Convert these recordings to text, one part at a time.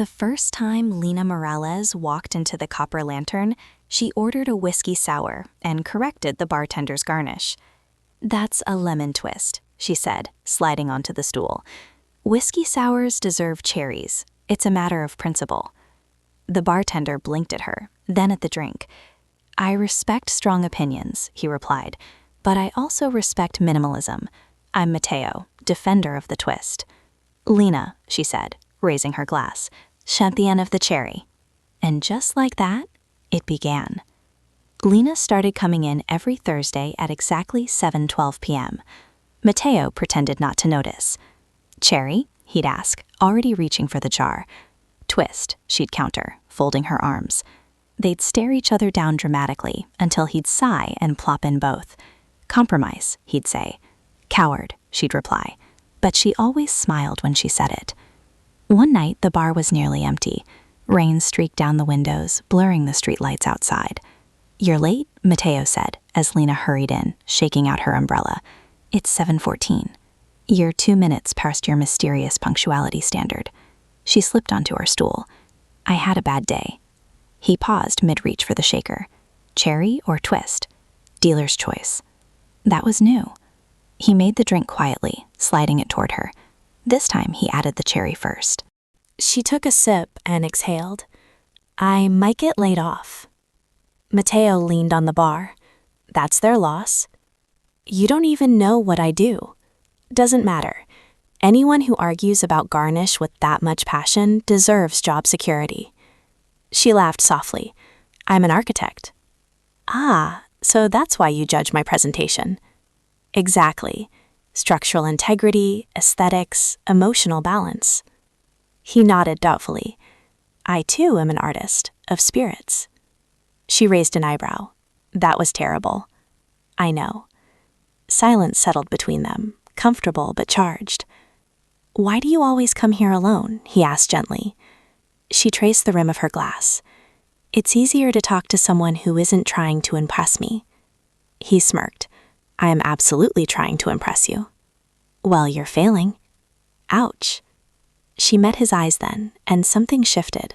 The first time Lena Morales walked into the Copper Lantern, she ordered a whiskey sour and corrected the bartender's garnish. "That's a lemon twist," she said, sliding onto the stool. "Whiskey sours deserve cherries. It's a matter of principle." The bartender blinked at her, then at the drink. "I respect strong opinions," he replied, "but I also respect minimalism. I'm Mateo, defender of the twist." "Lena," she said, raising her glass, "champion of the cherry." And just like that, it began. Lena started coming in every Thursday at exactly 7:12 p.m. Mateo pretended not to notice. "Cherry?" he'd ask, already reaching for the jar. "Twist," she'd counter, folding her arms. They'd stare each other down dramatically until he'd sigh and plop in both. "Compromise," he'd say. "Coward," she'd reply, but she always smiled when she said it. One night, the bar was nearly empty. Rain streaked down the windows, blurring the streetlights outside. "You're late," Mateo said, as Lena hurried in, shaking out her umbrella. "It's 7:14. You're 2 minutes past your mysterious punctuality standard." She slipped onto her stool. "I had a bad day." He paused mid-reach for the shaker. "Cherry or twist?" "Dealer's choice." That was new. He made the drink quietly, sliding it toward her. This time he added the cherry first. She took a sip and exhaled. "I might get laid off." Mateo leaned on the bar. "That's their loss." "You don't even know what I do." "Doesn't matter. Anyone who argues about garnish with that much passion deserves job security." She laughed softly. "I'm an architect." "Ah, so that's why you judge my presentation." "Exactly. Structural integrity, aesthetics, emotional balance." He nodded doubtfully. "I too am an artist, of spirits." She raised an eyebrow. "That was terrible." "I know." Silence settled between them, comfortable but charged. "Why do you always come here alone?" he asked gently. She traced the rim of her glass. "It's easier to talk to someone who isn't trying to impress me." He smirked. "I am absolutely trying to impress you." "Well, you're failing." "Ouch." She met his eyes then, and something shifted.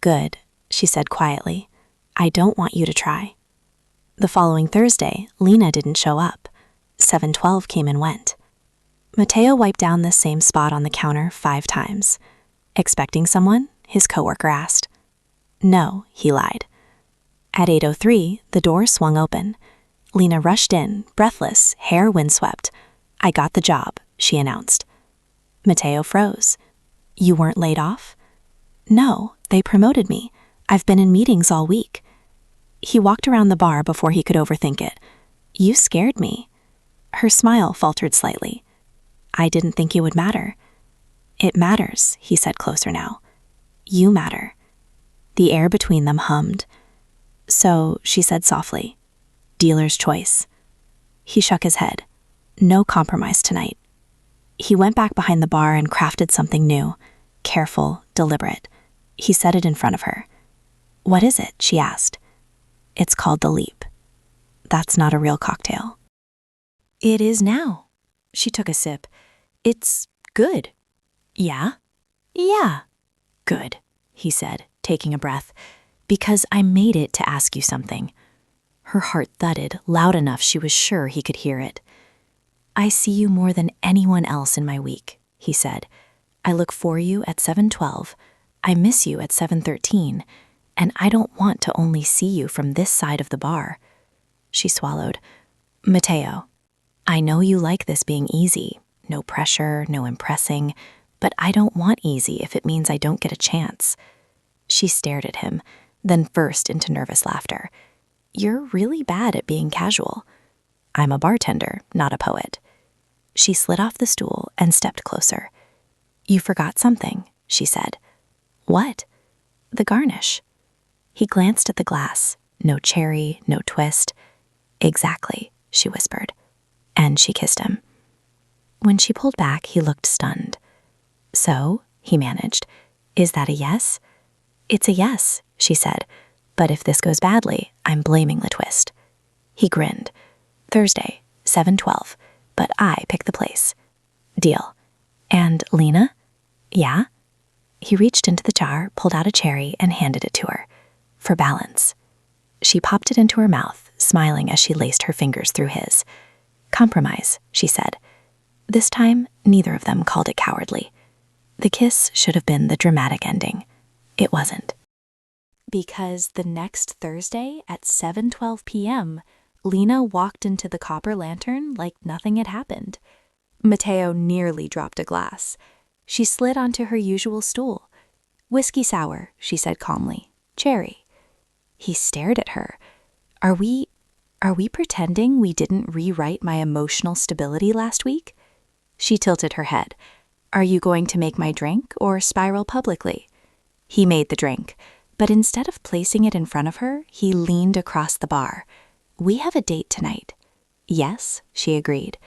"Good," she said quietly. "I don't want you to try." The following Thursday, Lena didn't show up. 7:12 came and went. Mateo wiped down the same spot on the counter 5 times. "Expecting someone?" his coworker asked. "No," he lied. At 8:03, the door swung open. Lena rushed in, breathless, hair windswept. "I got the job," she announced. Mateo froze. "You weren't laid off?" "No, they promoted me. I've been in meetings all week." He walked around the bar before he could overthink it. "You scared me." Her smile faltered slightly. "I didn't think it would matter." "It matters," he said closer now. "You matter." The air between them hummed. "So," she said softly, "dealer's choice." He shook his head. "No compromise tonight." He went back behind the bar and crafted something new, careful, deliberate. He set it in front of her. "What is it?" she asked. "It's called the Leap." "That's not a real cocktail." "It is now." She took a sip. "It's good." "Yeah?" "Yeah." "Good," he said, taking a breath, "because I made it to ask you something." Her heart thudded loud enough she was sure he could hear it. "I see you more than anyone else in my week," he said. "I look for you at 7:12. I miss you at 7:13. And I don't want to only see you from this side of the bar." She swallowed. "Mateo, I know you like this being easy. No pressure, no impressing. But I don't want easy if it means I don't get a chance." She stared at him, then burst into nervous laughter. "You're really bad at being casual." "I'm a bartender, not a poet." She slid off the stool and stepped closer. "You forgot something," she said. "What?" "The garnish." He glanced at the glass. No cherry, no twist. "Exactly," she whispered. And she kissed him. When she pulled back, he looked stunned. "So," he managed, "is that a yes?" "It's a yes," she said. "But if this goes badly, I'm blaming the twist." He grinned. "Thursday, 7:12, but I pick the place." "Deal." "And Lena?" "Yeah?" He reached into the jar, pulled out a cherry, and handed it to her. For balance. She popped it into her mouth, smiling as she laced her fingers through his. Compromise, she said. This time, neither of them called it cowardly. The kiss should have been the dramatic ending. It wasn't. Because the next Thursday at 7:12 p.m., Lena walked into the copper lantern like nothing had happened. Mateo nearly dropped a glass. She slid onto her usual stool. Whiskey sour, she said calmly. Cherry. He stared at her. Are we pretending we didn't rewrite my emotional stability last week? She tilted her head. Are you going to make my drink or spiral publicly? He made the drink, but instead of placing it in front of her, he leaned across the bar. We have a date tonight. Yes, she agreed.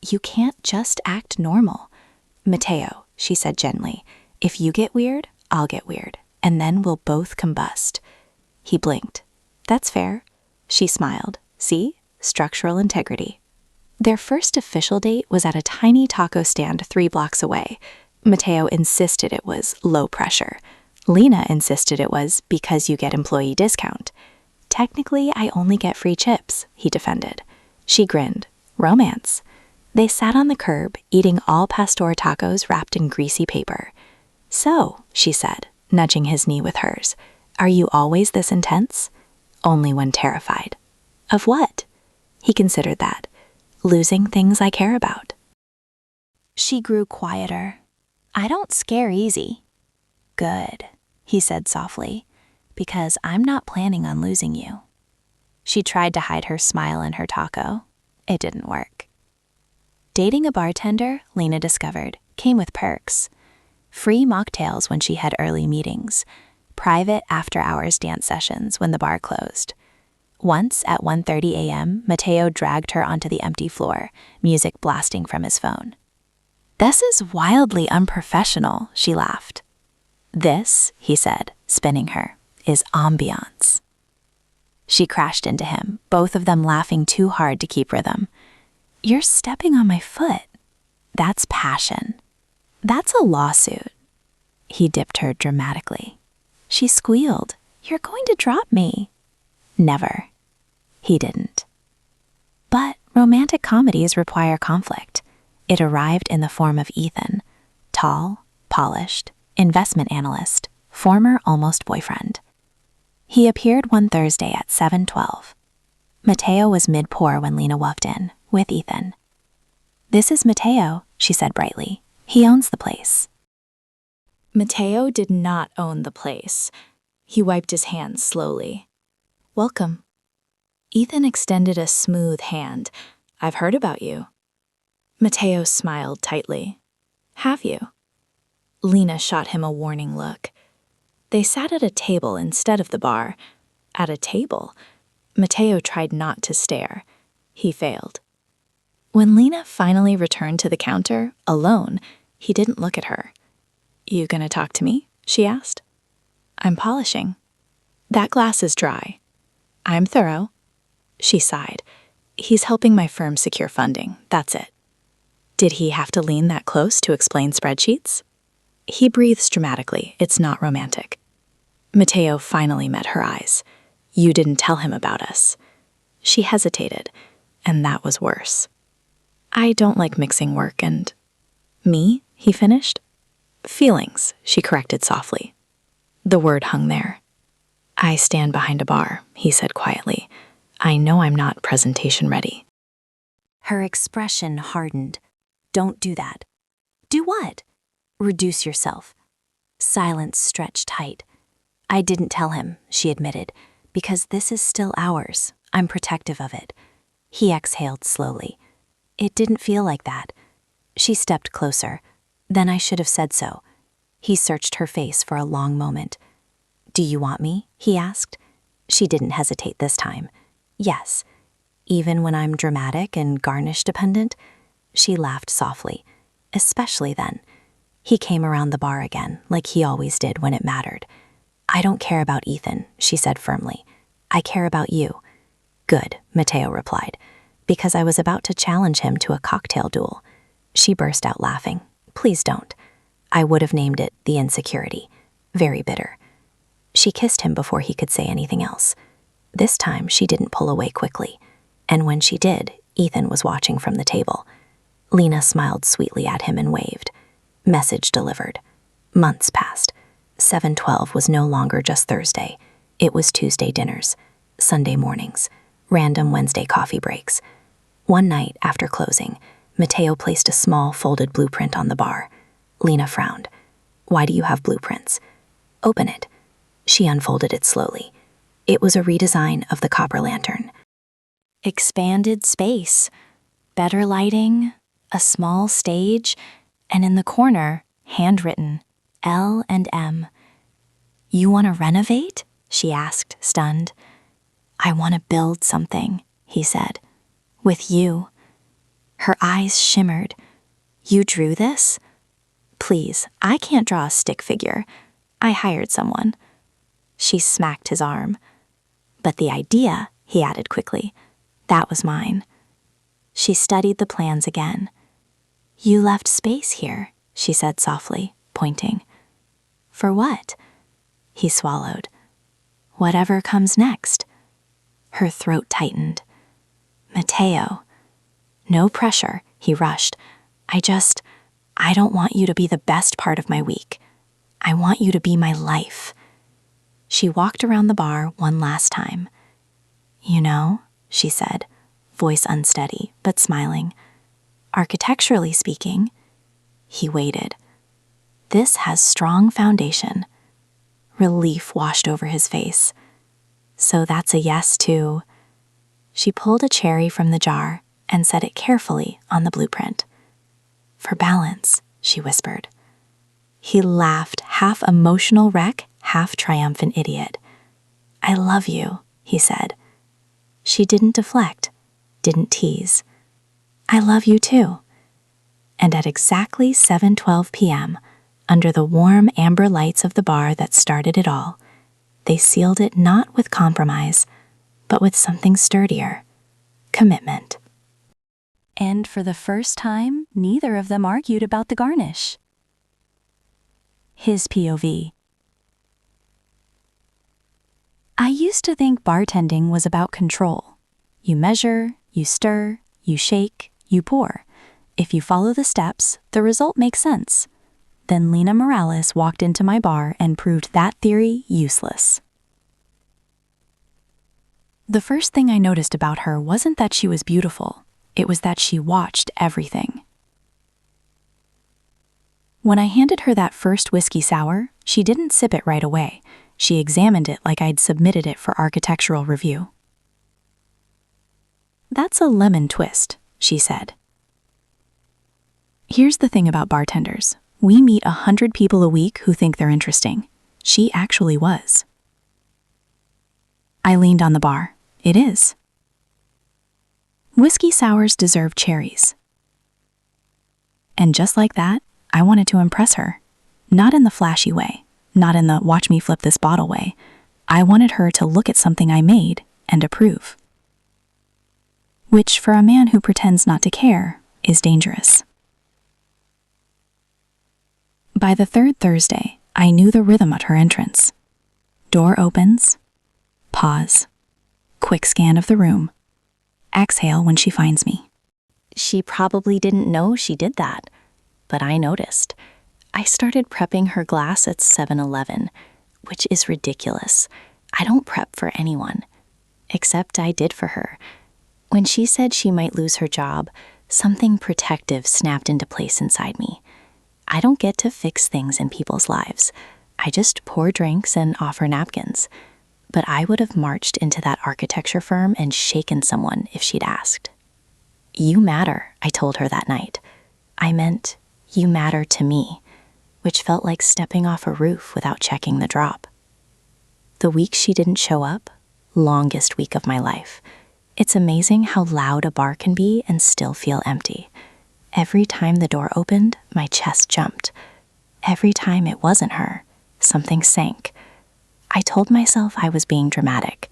You can't just act normal. Mateo, she said gently, if you get weird, I'll get weird, and then we'll both combust. He blinked. That's fair. She smiled. See? Structural integrity. Their first official date was at a tiny taco stand 3 blocks away. Mateo insisted it was low pressure. Lena insisted it was because you get employee discount. Technically, I only get free chips, he defended. She grinned. Romance. They sat on the curb, eating all pastor tacos wrapped in greasy paper. So, she said, nudging his knee with hers, are you always this intense? Only when terrified. Of what? He considered that. Losing things I care about. She grew quieter. I don't scare easy. Good, he said softly, because I'm not planning on losing you. She tried to hide her smile in her taco. It didn't work. Dating a bartender, Lena discovered, came with perks. Free mocktails when she had early meetings, private after-hours dance sessions when the bar closed. Once at 1:30 a.m., Mateo dragged her onto the empty floor, music blasting from his phone. This is wildly unprofessional, she laughed. This, he said, spinning her, is ambiance. She crashed into him, both of them laughing too hard to keep rhythm. You're stepping on my foot. That's passion. That's a lawsuit. He dipped her dramatically. She squealed. You're going to drop me. Never. He didn't. But romantic comedies require conflict. It arrived in the form of Ethan, tall, polished, investment analyst, former almost boyfriend. He appeared one Thursday at 7:12. Mateo was mid-pour when Lena walked in, with Ethan. This is Mateo, she said brightly. He owns the place. Mateo did not own the place. He wiped his hands slowly. Welcome. Ethan extended a smooth hand. I've heard about you. Mateo smiled tightly. Have you? Lena shot him a warning look. They sat at a table instead of the bar. At a table. Mateo tried not to stare. He failed. When Lena finally returned to the counter, alone, he didn't look at her. You gonna talk to me? She asked. I'm polishing. That glass is dry. I'm thorough. She sighed. He's helping my firm secure funding, that's it. Did he have to lean that close to explain spreadsheets? He breathes dramatically, it's not romantic. Mateo finally met her eyes. You didn't tell him about us. She hesitated, and that was worse. I don't like mixing work and... Me? He finished. Feelings, she corrected softly. The word hung there. I stand behind a bar, he said quietly. I know I'm not presentation ready. Her expression hardened. Don't do that. Do what? Reduce yourself. Silence stretched tight. I didn't tell him, she admitted, because this is still ours. I'm protective of it. He exhaled slowly. It didn't feel like that. She stepped closer. Then I should have said so. He searched her face for a long moment. Do you want me? He asked. She didn't hesitate this time. Yes. Even when I'm dramatic and garnish dependent? She laughed softly. Especially then. He came around the bar again, like he always did when it mattered. I don't care about Ethan, she said firmly. I care about you. Good, Mateo replied, because I was about to challenge him to a cocktail duel. She burst out laughing. Please don't. I would have named it the insecurity. Very bitter. She kissed him before he could say anything else. This time, she didn't pull away quickly. And when she did, Ethan was watching from the table. Lena smiled sweetly at him and waved. Message delivered. Months passed. 7/12 was no longer just Thursday. It was Tuesday dinners, Sunday mornings, random Wednesday coffee breaks. One night after closing, Mateo placed a small folded blueprint on the bar. Lena frowned. Why do you have blueprints? Open it. She unfolded it slowly. It was a redesign of the copper lantern. Expanded space, better lighting, a small stage, and in the corner, handwritten, L and M. You want to renovate? She asked, stunned. I want to build something, he said. With you. Her eyes shimmered. You drew this? Please, I can't draw a stick figure. I hired someone. She smacked his arm. But the idea, he added quickly, that was mine. She studied the plans again. You left space here, she said softly, pointing. For what? He swallowed. Whatever comes next. Her throat tightened. Mateo. No pressure, he rushed. I don't want you to be the best part of my week. I want you to be my life. She walked around the bar one last time. You know, she said, voice unsteady but smiling. Architecturally speaking, he waited. This has strong foundation. Relief washed over his face. So that's a yes too. She pulled a cherry from the jar and set it carefully on the blueprint. For balance, she whispered. He laughed, half emotional wreck, half triumphant idiot. I love you, he said. She didn't deflect, didn't tease. I love you too. And at exactly 7:12 p.m., under the warm amber lights of the bar that started it all, they sealed it not with compromise, but with something sturdier. Commitment. And for the first time, neither of them argued about the garnish. His POV. I used to think bartending was about control. You measure, you stir, you shake, you pour. If you follow the steps, the result makes sense. Then Lena Morales walked into my bar and proved that theory useless. The first thing I noticed about her wasn't that she was beautiful. It was that she watched everything. When I handed her that first whiskey sour, she didn't sip it right away. She examined it like I'd submitted it for architectural review. That's a lemon twist, she said. Here's the thing about bartenders. We meet 100 people a week who think they're interesting. She actually was. I leaned on the bar. It is. Whiskey sours deserve cherries. And just like that, I wanted to impress her. Not in the flashy way, not in the watch me flip this bottle way. I wanted her to look at something I made and approve. Which, for a man who pretends not to care, is dangerous. By the third Thursday, I knew the rhythm at her entrance. Door opens, pause, quick scan of the room, exhale when she finds me. She probably didn't know she did that, but I noticed. I started prepping her glass at 7-Eleven, which is ridiculous. I don't prep for anyone, except I did for her. When she said she might lose her job, something protective snapped into place inside me. I don't get to fix things in people's lives. I just pour drinks and offer napkins. But I would have marched into that architecture firm and shaken someone if she'd asked. You matter, I told her that night. I meant, you matter to me, which felt like stepping off a roof without checking the drop. The week she didn't show up, longest week of my life. It's amazing how loud a bar can be and still feel empty. Every time the door opened, my chest jumped. Every time it wasn't her, something sank. I told myself I was being dramatic,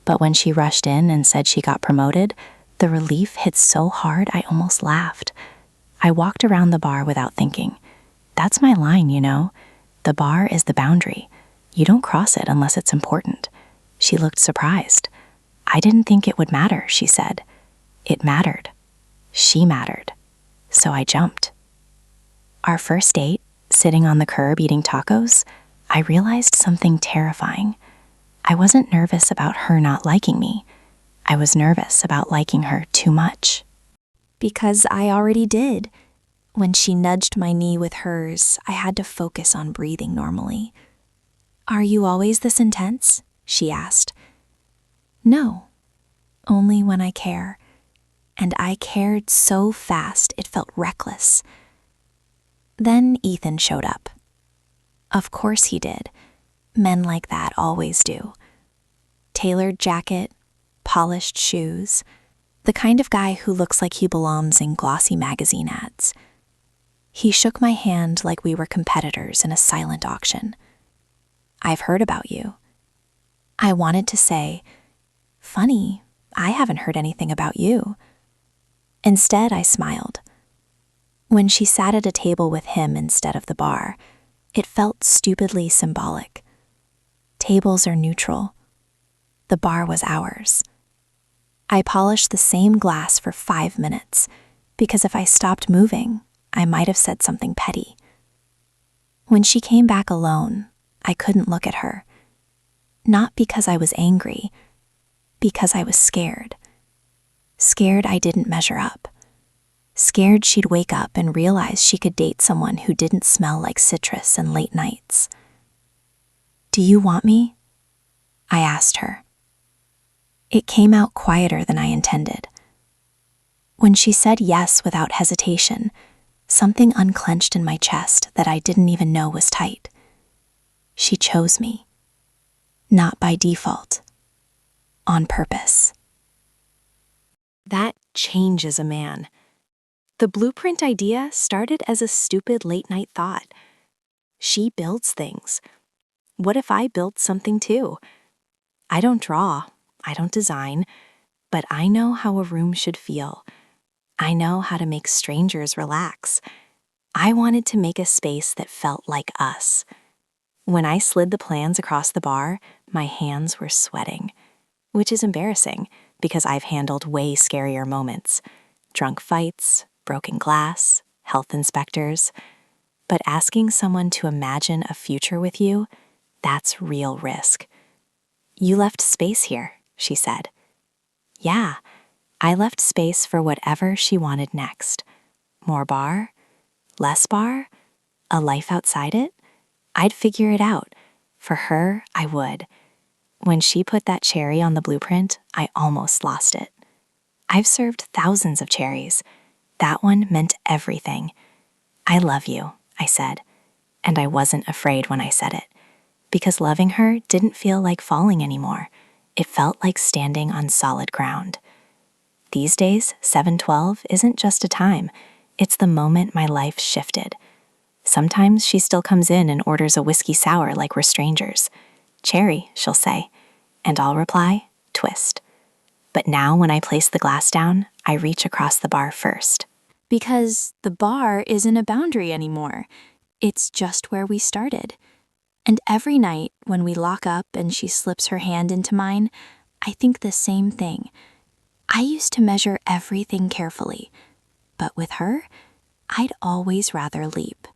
but when she rushed in and said she got promoted, the relief hit so hard I almost laughed. I walked around the bar without thinking. That's my line, you know. The bar is the boundary. You don't cross it unless it's important. She looked surprised. I didn't think it would matter, she said. It mattered. She mattered. So I jumped. Our first date, sitting on the curb eating tacos, I realized something terrifying. I wasn't nervous about her not liking me. I was nervous about liking her too much. Because I already did. When she nudged my knee with hers, I had to focus on breathing normally. "Are you always this intense?" she asked. "No, only when I care." And I cared so fast it felt reckless. Then Ethan showed up. Of course he did. Men like that always do. Tailored jacket, polished shoes, the kind of guy who looks like he belongs in glossy magazine ads. He shook my hand like we were competitors in a silent auction. "I've heard about you." I wanted to say, "Funny, I haven't heard anything about you." Instead, I smiled. When she sat at a table with him instead of the bar, it felt stupidly symbolic. Tables are neutral. The bar was ours. I polished the same glass for 5 minutes, because if I stopped moving, I might have said something petty. When she came back alone, I couldn't look at her. Not because I was angry, because I was scared. Scared I didn't measure up. Scared she'd wake up and realize she could date someone who didn't smell like citrus and late nights. "Do you want me?" I asked her. It came out quieter than I intended. When she said yes without hesitation, something unclenched in my chest that I didn't even know was tight. She chose me. Not by default. On purpose. That changes a man. The blueprint idea started as a stupid late-night thought. She builds things. What if I built something too? I don't draw, I don't design, but I know how a room should feel. I know how to make strangers relax. I wanted to make a space that felt like us. When I slid the plans across the bar, my hands were sweating, which is embarrassing because I've handled way scarier moments. Drunk fights, broken glass, health inspectors. But asking someone to imagine a future with you, that's real risk. "You left space here," she said. Yeah, I left space for whatever she wanted next. More bar? Less bar? A life outside it? I'd figure it out. For her, I would. When she put that cherry on the blueprint, I almost lost it. I've served thousands of cherries. That one meant everything. "I love you," I said. And I wasn't afraid when I said it. Because loving her didn't feel like falling anymore. It felt like standing on solid ground. These days, 7/12 isn't just a time. It's the moment my life shifted. Sometimes she still comes in and orders a whiskey sour like we're strangers. "Cherry," she'll say. And I'll reply, "Twist." But now when I place the glass down, I reach across the bar first. Because the bar isn't a boundary anymore. It's just where we started. And every night when we lock up and she slips her hand into mine, I think the same thing. I used to measure everything carefully, but with her, I'd always rather leap.